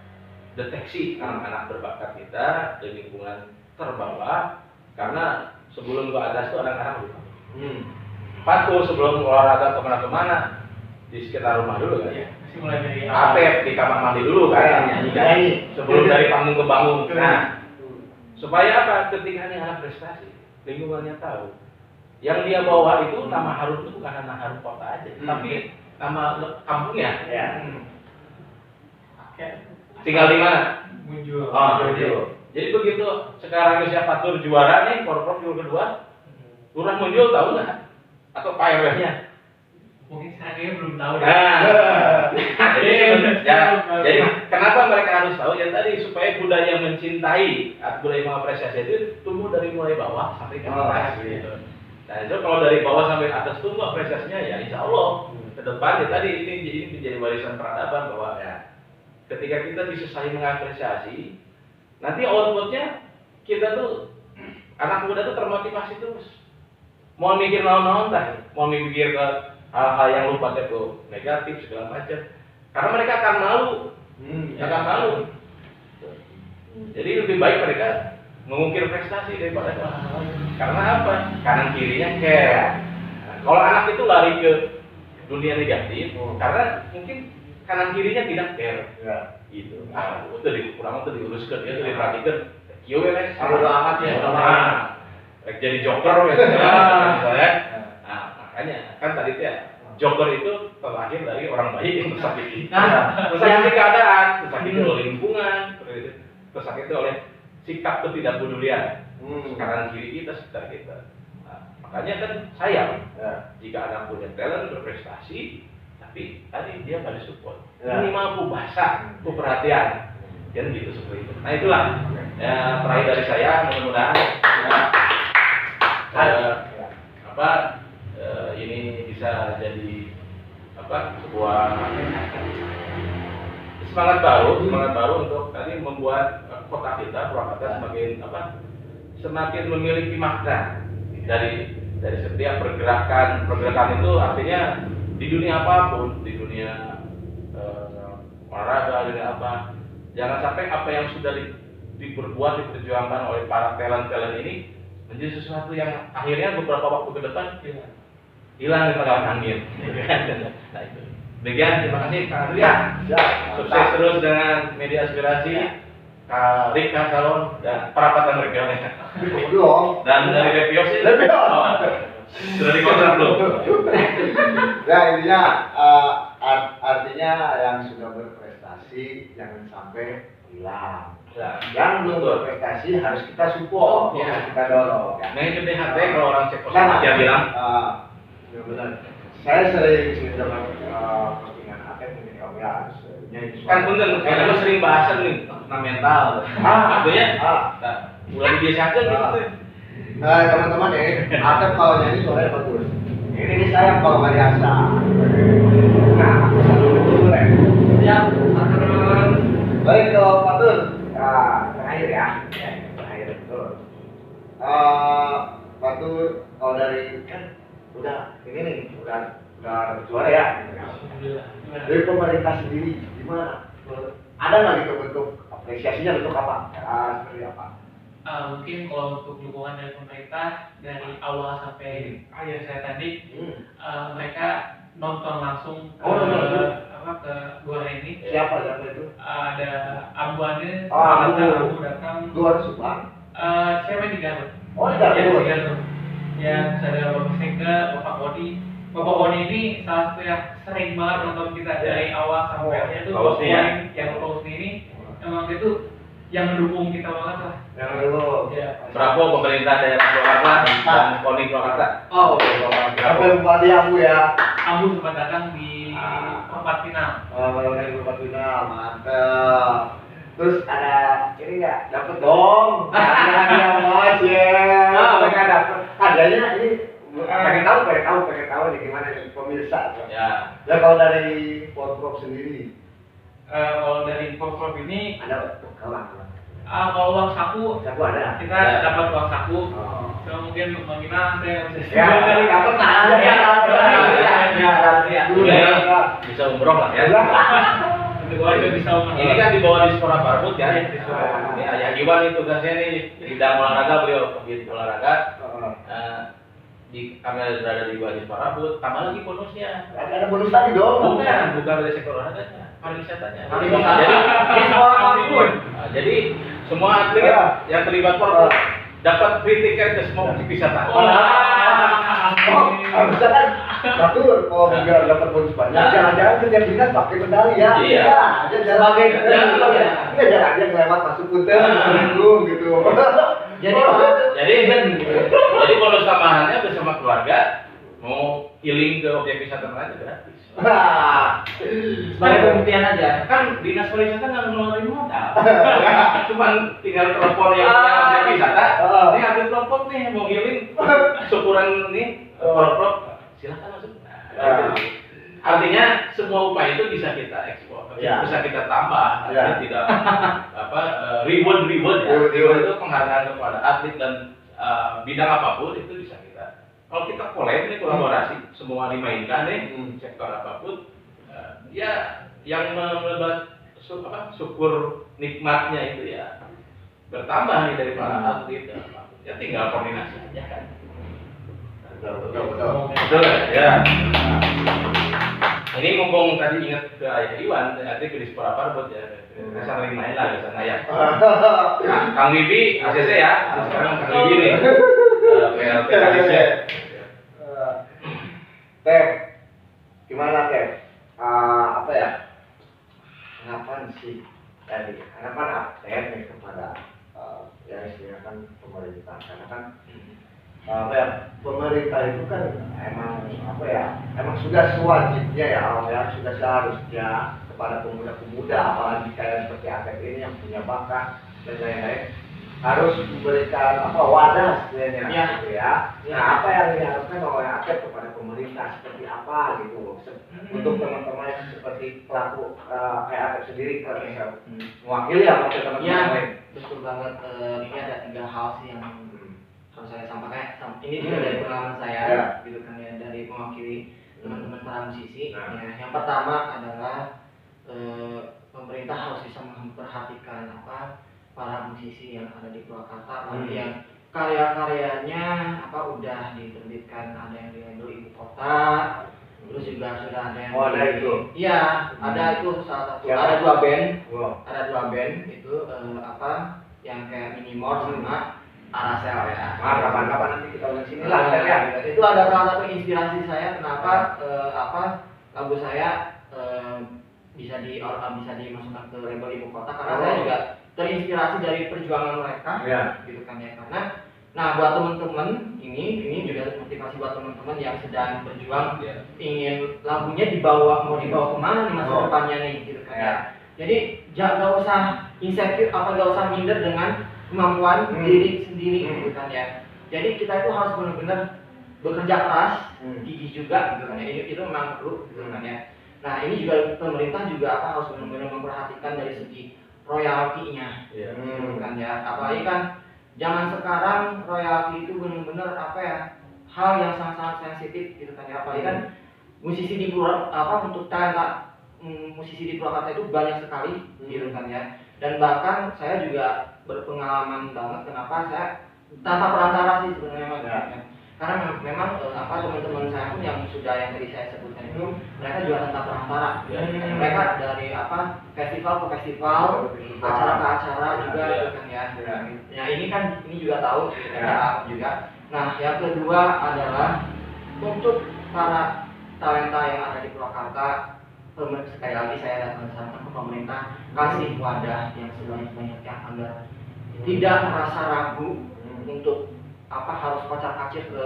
deteksi anak-anak berbakat kita di lingkungan terbawah, karena sebelum ke atas itu anak-anak lupa. Patuh sebelum olahraga kemana-kemana di sekitar rumah dulu kan. Masih mulai dari Atep di kamar mandi dulu kan. Sebelum dari panggung ke panggung. Nah, supaya apa? Ketika ini anak prestasi, lingkungannya tahu. Yang dia bawa itu nama harum itu bukan nama harum kota aja, tapi nama kampungnya. Ya. Tinggal di mana? muncul. Muncul. Jadi begitu sekarang siapa tur juara nih, Porprov juara kedua, Lurah muncul tahu nggak? Atau Pak RW-nya? Mungkin saya belum tahu deh. Jadi kenapa mereka harus tahu? Ya tadi supaya budaya mencintai, budaya mengapresiasi itu tumbuh dari mulai bawah sampai ke atas. Gitu. Nah itu kalau dari bawah sampai atas tumbuh apresiasinya ya insya Allah ke depan ya tadi ini menjadi warisan peradaban bahwa ya ketika kita bisa saling mengapresiasi, nanti outputnya kita tuh anak muda tuh termotivasi terus. Mau mikir naon-naon dah, mau mikir ke hal-hal yang lupa tuh negatif segala macam. Karena mereka akan malu, akan malu. Jadi lebih baik mereka mengukir prestasi daripada hal-hal lain. Karena apa? Kanan kirinya care. Nah, kalau anak itu lari ke dunia negatif, karena mungkin kanan kirinya tidak care. Ya. Gitu. Nah, itu kurang itu diuruskan, itu diperhatikan. Kieu wes, Bodo amat ya. jadi joker misalnya. Nah, makanya kan tadi ya joker itu terlahir dari orang baik yang tersakiti. Tersakiti keadaan, tersakiti oleh lingkungan, tersakiti oleh sikap ketidakpedulian kanan kiri kita, sekitar kita. Nah, makanya kan sayang jika anak punya talent berprestasi, tapi tadi dia nggak disupport. Minimal bahasa, perhatian, dan gitu seperti itu. Nah itulah ya, terakhir dari saya, mudah-mudahan ini bisa jadi sebuah semangat baru untuk tadi membuat kota kita, Purwakarta semakin memiliki makna dari setiap pergerakan itu, artinya di dunia apapun, di dunia olahraga, dunia apa, jangan sampai apa yang sudah diperjuangkan oleh para talent ini menjadi sesuatu yang akhirnya beberapa waktu ke depan hilang di tengah angin. Nah itu. Demikian, terima kasih Kak Adria. Sukses terus dengan media aspirasi, Kak Rika Salon dan perapatan mereka. Dan dari Repios sih. Sudah dikontrak belum? Ya intinya artinya yang sudah berprestasi jangan sampai hilang. Yang belum berprestasi harus kita support, kita dorong. Nah itu DHT kalau orang cek dia bilang. Benar. Saya sering mendengar postingan Atep mungkin kamu ya. Kan punten, karena sering bahasan nih tentang mental. Artinya, mulai dibiasakan gitu. Nah teman-teman Atep kalau nyanyi suaranya bagus. Ini saya kalau nggak biasa. Nah, dulu ya. Siap, Baik ke Fatur. Terakhir ya. Terakhir betul. Fatur kalau dari kan udah ini nih, udah juara ya. Dari pemerintah sendiri gimana? Ada nggak gitu bentuk apresiasinya, bentuk apa? Seperti apa? Mungkin kalau untuk dukungan dari pemerintah dari awal sampai akhir saya tadi, mereka nonton langsung ke Gora ini. Siapa itu? Ada Ambuannya, Ambu datang. Luar Subang. Siapa di Garut? Oh di Garut. Ya, ada Bapak Sekda, Bapak Kodi, Bapak Boni ini salah satu yang sering banget nonton kita dari awal sampai akhirnya tuh Pak Husni ya? yang Bapak Husni ini emang itu yang mendukung kita banget lah. Yang dulu. Ya. Bravo pemerintah daerah Purwakarta dan KONI Purwakarta. Oh, Sampai Bupati Ambu ya. Ambu sempat datang di perempat final. Yang Bupati final, mantap. Terus ada ini nggak? Dapet dong. Ada yang aja. Mereka dapet. Adanya ini pengen tahu nih gimana nih pemirsa. Ya. Ya kalau dari Porprov sendiri Kalau dari Porprov ini ada kawan. kalau uang saku Aku ada. kita dapat uang saku. Oh. So, mungkin nominal saya bisa Ya, dari dapat rahasia. Bisa umroh lah ya. Untuk uang itu bisa umroh. Ini kan dibawa di Sekolah Barbut ya. Ini Ayah Iwan itu tugasnya nih di bidang olahraga, beliau penggiat olahraga. Kami berada di bawah Sekolah Barbut, tambah lagi bonusnya. Ada bonus lagi dong. Bukan dari sektor olahraganya, pariwisatanya. Pariwisata. Jadi semua atlet yang terlibat Porprov dapat free tiket ke semua objek wisata. Harusnya kan batur kalau nggak dapat bonus banyak, jangan-jangan kerja dinas pakai medali ya. Iya. Sebagai nggak jangan aja ngelewat masuk punten, belum gitu. Jadi bonus tambahannya bersama keluarga mau healing ke objek wisata mana gratis. Sebagai pembuktian aja. Kan dinas pariwisata nggak ngeluarin modal. Cuman tinggal telepon yang punya objek wisata. Ini ada telepon nih mau healing syukuran nih Porprov silakan masuk. Artinya semua upaya itu bisa kita ekspor, bisa kita tambah, artinya tidak reward ya. Reward itu penghargaan kepada atlet dan bidang apapun itu bisa kita. Kalau kita collab nih kolaborasi, semua dimainkan nih sektor apapun, ya yang melebat syukur nikmatnya itu ya bertambah nih dari para atlet dan apapun. Ya tinggal koordinasi aja kan. Betul ya. Ini mumpung tadi ingat ke Ayah Iwan, nanti ke Sekolah Barbut ya. Kita sering main lah ke sana ya. Kang Bibi ACC ya. Sekarang Kang Bibi nih. PLT ACC. Teh, gimana Teh? Apa ya? Harapan sih dari harapan atlet nih kepada ya istilahnya kan pemerintah, karena kan pemerintah itu kan emang sudah sewajibnya sudah seharusnya kepada pemuda-pemuda, apalagi kayak seperti atlet ini yang punya bakat dan lain-lain, harus memberikan wadah sebenarnya gitu ya. Nah, apa yang diharapkan oleh atlet kepada pemerintah seperti apa gitu untuk teman-teman yang seperti pelaku kayak atlet sendiri mewakili teman-teman lain. Betul banget. Ini ada 3 hal sih yang harus saya sampaikan. Ini juga dari pengalaman saya, gitu kan ya, dari mewakili teman-teman para musisi. Ya, yang pertama adalah pemerintah harus bisa memperhatikan para musisi yang ada di Purwakarta, yang karya-karyanya udah diterbitkan, ada yang di label ibu kota, terus juga sudah ada yang ada itu salah satu, ada 2 band, itu yang kayak Minimor sama Arasel ya. Kapan-kapan nanti kita ulang sini lah ya. Itu ada salah satu inspirasi saya kenapa lagu saya bisa dimasukkan ke label ibu kota, karena saya juga terinspirasi dari perjuangan mereka, gitu kan ya. Karena buat teman-teman ini juga motivasi buat teman-teman yang sedang berjuang, ingin lagunya mau dibawa kemana nih masa depannya nih, gitu kan ya. Jadi jangan usah insecure, nggak usah minder dengan kemampuan diri sendiri, gitu kan ya. Jadi kita itu harus benar-benar bekerja keras, gigih juga, gitu kan ya. Itu memang perlu, gitu kan ya. Nah, ini juga pemerintah juga harus benar-benar memperhatikan dari segi royaltinya, gitu kan ya. Apalagi kan zaman sekarang royalti itu benar-benar hal yang sangat-sangat sensitif, gitu kan ya. Apalagi kan musisi di untuk talenta musisi di Purwakarta itu banyak sekali, gitu kan ya. Dan bahkan saya juga berpengalaman banget kenapa saya tanpa perantara sih sebenarnya, karena memang teman-teman saya pun yang tadi saya sebutkan itu mereka juga tanpa perantara, mereka dari festival ke festival, acara ke acara juga, gitu kan ya. Ya ini juga tahu juga. Nah, yang kedua adalah untuk para talenta yang ada di Purwakarta, sekali lagi saya datang ke pemerintah, kasih wadah yang sebanyak-banyaknya agar tidak merasa ragu untuk harus kocar-kacir ke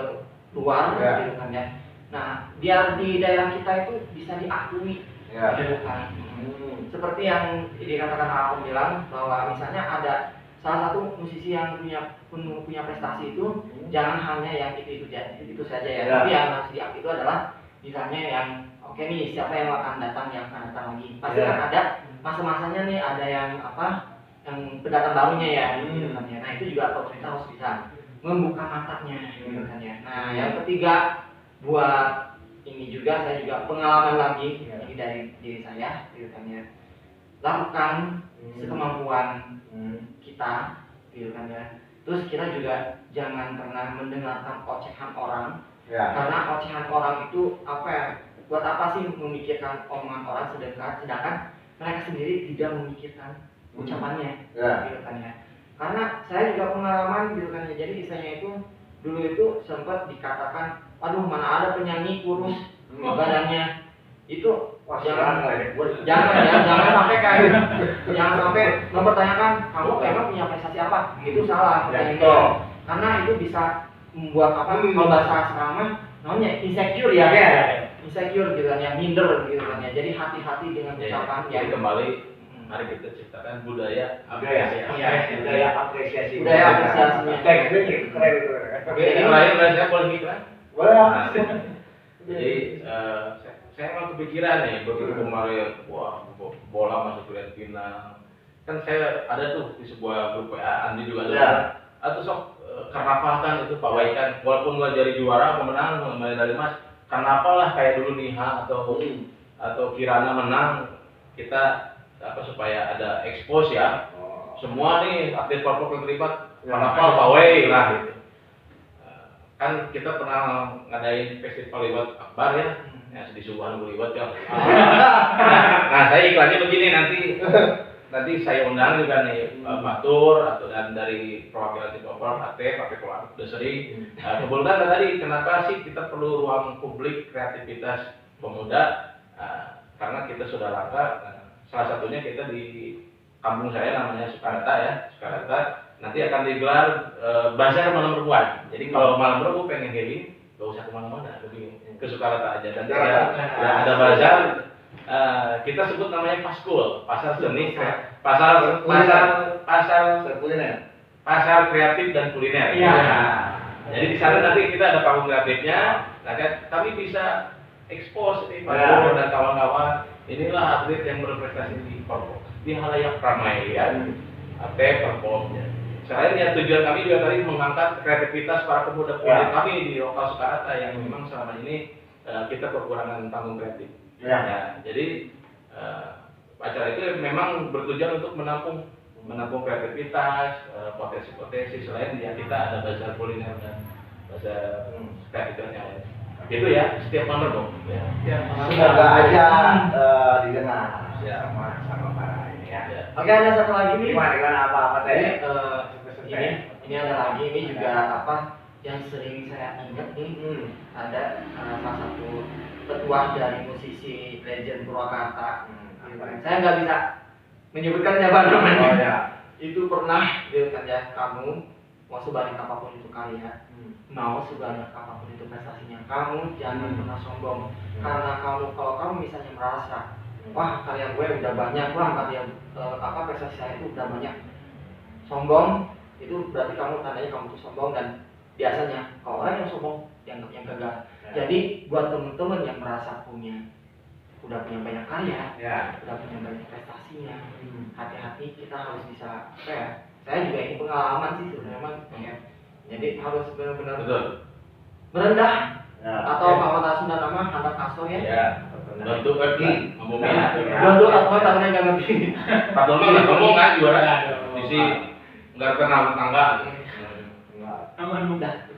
luar gitu kan ya. Nah, biar di daerah kita itu bisa diakui gitu kan. Seperti yang dikatakan Akom bilang bahwa misalnya ada salah satu musisi yang punya prestasi itu jangan hanya yang itu saja ya. Tapi yang harus diakui itu adalah misalnya yang oke nih, siapa yang akan datang lagi. Pasti kan ada masa-masanya nih, ada yang yang pendatang barunya ya gitu kan ya. Nah, itu juga pemerintah harus bisa membuka matanya gitu kan ya. Nah, yang ketiga buat ini juga saya juga pengalaman lagi ini dari diri saya gitu kan ya. Lakukan sekemampuan kita gitu kan ya. Terus kita juga jangan pernah mendengarkan ocehan orang. Karena ocehan orang itu buat apa sih memikirkan omongan orang sedangkan mereka sendiri tidak memikirkan ucapannya gitu kan ya. Karena saya juga pengalaman gitu kan ya. Jadi istilahnya itu dulu itu sempat dikatakan, aduh mana ada penyanyi kurus badannya. Itu jangan sampai mempertanyakan kamu emang punya prestasi apa. Itu salah karena itu bisa membuat kalau bahasa sekarang namanya insecure ya. Insecure gitu kan ya, minder gitu kan ya. Jadi hati-hati dengan ucapan ya. Jadi kembali mari kita ciptakan budaya apresiasi. Budaya apresiasi. Budaya apresiasinya. Teknik itu keren itu. Oke, yang lain saya boleh iklan? Boleh. Jadi saya mau kepikiran nih begitu kemarin bola masuk ke final. Kan saya ada tuh di sebuah grup WA, Andi juga ada. Atau sok karnaval itu Pak Waikan, walaupun nggak jadi juara pemenang medali emas, karnaval lah kayak dulu Niha atau Kirana menang, kita supaya ada expose ya. Semua nih atlet Papua yang terlibat karnaval pawai lah gitu. Kan kita pernah ngadain festival liwat akbar ya di Subuhan liwat ya. Nah, saya iklannya begini, nanti saya undang juga nih Pak Tur atau dan dari perwakilan Cipopor, Pakai Kolak Deseri. Kebetulan tadi kenapa sih kita perlu ruang publik kreativitas pemuda? Karena kita sudah langka. Salah satunya kita di kampung saya namanya Sukarata. Nanti akan digelar bazar malam perempuan. Jadi kalau malam perempuan pengen healing, gak usah kemana-mana, lebih ke Sukarata aja. Dan ada bazar, kita sebut namanya Paskul, pasar seni, pasar kreatif dan kuliner. Jadi di sana nanti kita ada panggung kreatifnya, tapi bisa expose Pak Guru dan kawan-kawan. Inilah atlet yang berprestasi di Papua, di halayak ramai ya, performnya. Selain ya tujuan kami juga tadi mengangkat kreativitas para pemuda kami di lokal Sukarata yang memang selama ini kita kekurangan panggung kreatif. Jadi acara itu memang bertujuan untuk menampung kreativitas, potensi-potensi. Selain ya kita ada bazar kuliner dan bazar kreativitas yang lain. Itu ya setiap malam dong. Semoga aja didengar sama para ini ya. Oke, ada satu lagi nih. Gimana apa tadi? Ini ada lagi, ini juga yang sering saya ingat nih. Ada salah satu petuah dari musisi legend Purwakarta. Saya nggak bisa menyebutkan siapa namanya. Itu pernah gitu kan ya, kamu mau sebanyak apapun itu kalian, mau sebanyak apapun itu prestasinya, kamu jangan pernah sombong. Karena kalau kamu misalnya merasa wah karya gue udah banyak, prestasi saya itu udah banyak, sombong itu berarti kamu tandanya kamu tuh sombong. Dan biasanya kalau orang yang sombong yang gagal. Jadi buat temen-temen yang merasa udah punya banyak karya, udah punya banyak prestasinya, hati-hati, kita harus bisa saya juga ini pengalaman sih sebenarnya jadi harus benar-benar merendah atau kalau bahasa Sunda nama hendak kaso ya. Bentuk ngerti, ngomongnya. Bentuk apa tahunnya nggak ngerti. Pak Domi nggak ngomong kan juara. Misi nggak kenal tetangga. Aman mudah.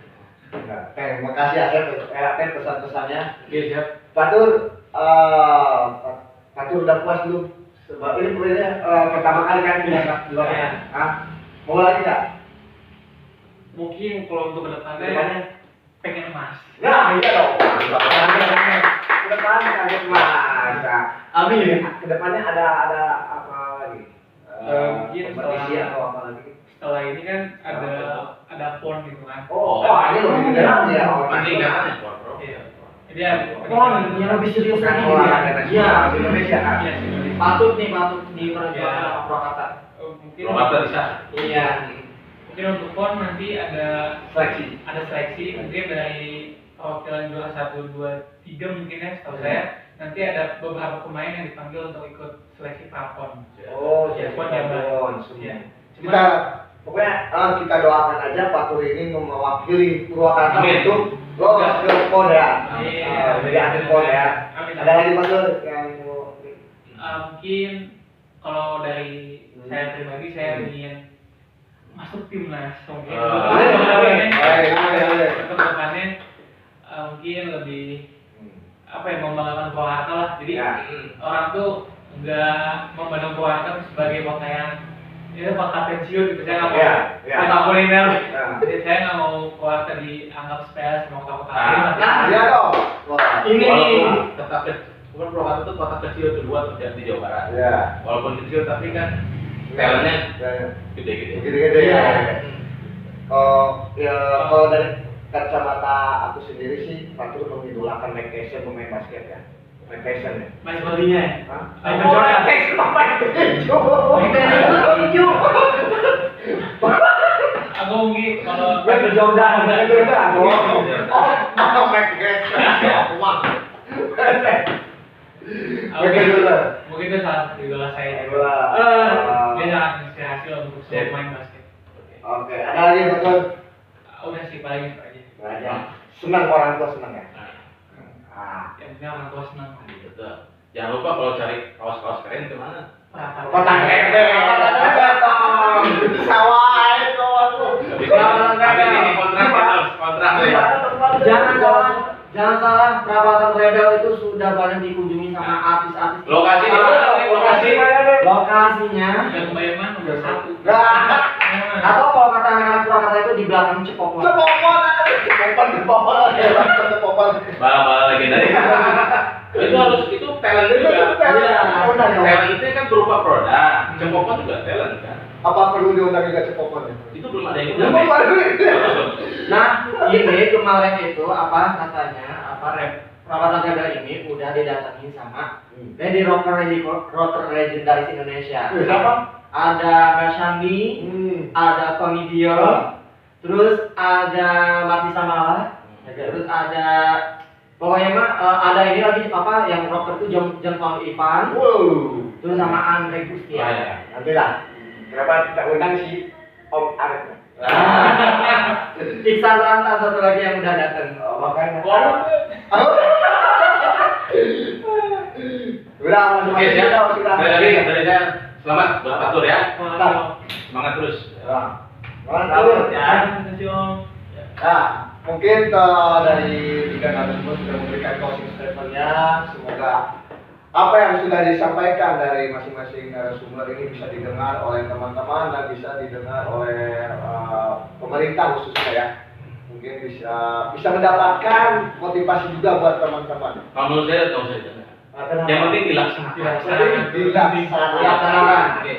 Terima kasih ya pesan-pesannya. Oke siap. Pak Tur udah puas belum? Sebab ini pertama kali kan di luar. Mau lagi nggak? Mungkin kalau untuk kedepannya pengen emas. Nah iya dong. depan kaget Mas. Nah, Amin. ke depannya ada apa lagi? Mungkin Kompetisi atau apa lagi? setelah ini kan ada PON gitu kan. Oh, ini lebih gede lagi ya. Nanti kan bro. Iya. Jadi ya Pon yang lebih serius lagi Oh, gitu ya. ada Iya. di Indonesia kan. Iya, sih. Patut diperjuangkan Iya. sama Purwakarta. Mungkin Purwakarta bisa. Iya. mungkin untuk PON nanti ada seleksi mungkin dari perwakilan juara 1, 2, 3 mungkin ya setahu saya nanti ada beberapa pemain yang dipanggil untuk ikut seleksi prapon. Oh, Ya, jadi PON Jabar. Pon. Iya. Kita pokoknya kita doakan aja Pak Tur ini mewakili Purwakarta Amin. untuk lolos ke PON ya. Amin. Jadi atlet PON ya. Amin. Ada lagi Pak Tur yang mau Mungkin kalau dari saya pribadi saya ingin masuk timnas mungkin untuk depannya mungkin lebih apa ya membanggakan Purwakarta lah. Jadi Ya. orang tuh nggak memandang Purwakarta sebagai kota yang ini kota pensiun gitu. Saya nggak mau Ya, ya. kota kuliner. Ya. Jadi saya nggak mau Purwakarta dianggap sepele sama kota-kota Ah. lain. Nah, Iya dong. Wah. Ini nih. Walaupun tetap bukan Purwakarta itu kota kecil kedua terjadi di Jawa Barat. Ya. Walaupun kecil tapi kan talentnya Ya. gede-gede. Gede-gede ya. Iya. Kalau dari kacamata aku sendiri sih, Pak Tur mengidolakan Mike Tyson pemain basket ya. Mike Tyson ya. Main sepertinya ya. Hah? Michael Jordan. Aku mungkin kalau Michael Jordan, Michael Jordan. Oh, Mike Tyson. Michael Jordan. mungkin itu salah satu idola saya. Dia sangat inspirasi untuk semua pemain basket. Oke, ada lagi Pak Tur? Udah sih paling itu aja. Aja. Senang orang tua senang ya. Ah. Yang penting orang tua senang. Betul. Jangan lupa kalau cari kaos-kaos keren kemana? Kota Kembe, sawah itu aku. Habis ini kontrak. Jangan salah, Perapatan Rebel itu sudah banyak dikunjungi sama artis-artis. Lokasi di mana? Lokasinya. Udah kebayang udah satu. Atau kalau kata anak-anak Purwakarta itu di belakang Cepopon. Cepopon. Bala-bala legendaris. Itu talent juga. Talent itu kan berupa produk. Cepopon juga talent kan. Apa perlu diundang juga Cepopon? Itu belum ada yang Belum undang. ada. Nah, ini kemarin itu apa katanya Perapatan Rebel ini udah didatangi sama Lady Rocker Legendaris Indonesia. Siapa? Ada Mersandi, ada Pamidio, terus ada Marti Samala, terus ada pokoknya mah ada ini lagi apa yang rocker itu John Paul Ivan, terus sama Andre Gustian. Nanti lah. Kenapa kita undang si Om Arif? Iksan Ranta satu lagi yang udah datang. Makanya. Udah, Oke, siap. Dari saya selamat buat Pak Tur ya. Semangat terus. Mantap ya. Nah, mungkin dari tiga narasumber sudah memberikan closing statement-nya. Semoga apa yang sudah disampaikan dari masing-masing narasumber ini bisa didengar oleh teman-teman dan bisa didengar oleh pemerintah khususnya ya. Mungkin bisa mendapatkan motivasi juga buat teman-teman. Kalau menurut saya tahu saja. Yang penting Dilaksanakan. Oke.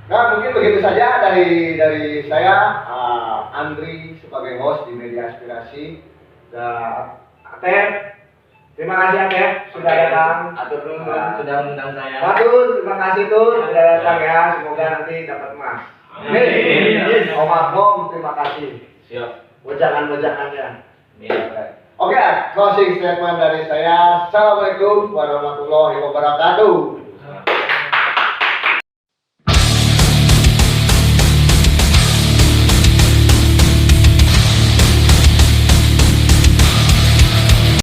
Nah, mungkin begitu saja dari saya, Andri sebagai host di Media Aspirasi. Dan Atep, terima kasih Atep sudah datang. Atur nuhun sudah mengundang saya. Waduh, terima kasih tuh sudah datang ya. Semoga nanti dapat emas. Amin. Om Agung, terima kasih. Siap. Bojangan-bojangannya. Amin. Oke, closing statement dari saya. Assalamualaikum warahmatullahi wabarakatuh.